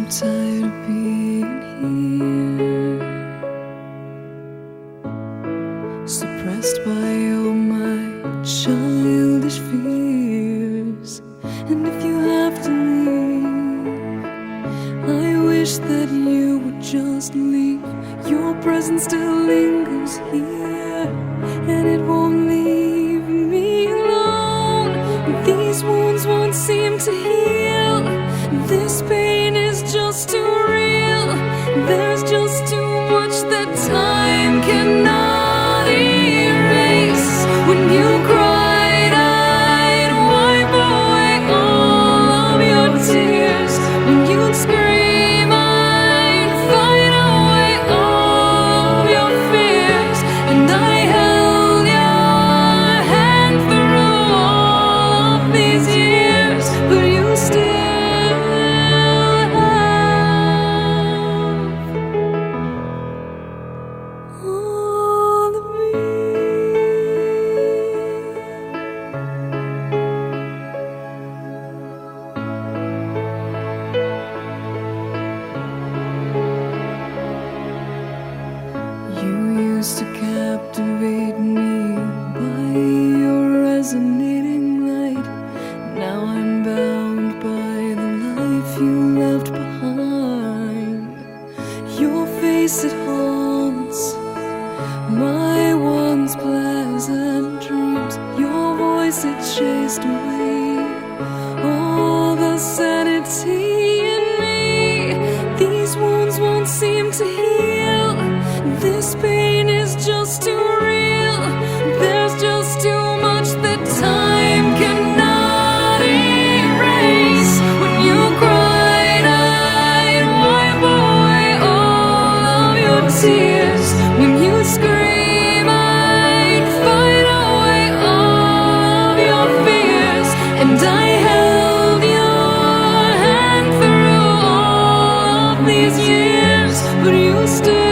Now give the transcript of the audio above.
tired of being here, suppressed by all my childish fears. And if you have to leave, I wish that you would just leave. Your presence still lingers here, and it won't leave me alone. These wounds won't seem to heal. This pain is just too real. There's just too much that time cannot erase. When you cried, I'd wipe away all of your tears. When you'd scream, I'd fight away all of your fears. And I held your hand through all of these years, but you still all of me. You used to captivate me by your resonating light. Now I'm bound by the life you left behind. Your face, it haunts my once pleasant dreams. Your voice, it chased away all the sanity in me. These wounds won't seem to heal. This pain is just too real. There's just too much that time cannot erase. When you cried, I'd wipe away all of your tears. When you scream, I'd fight away all of your fears. And I held your hand through all of these years, but you still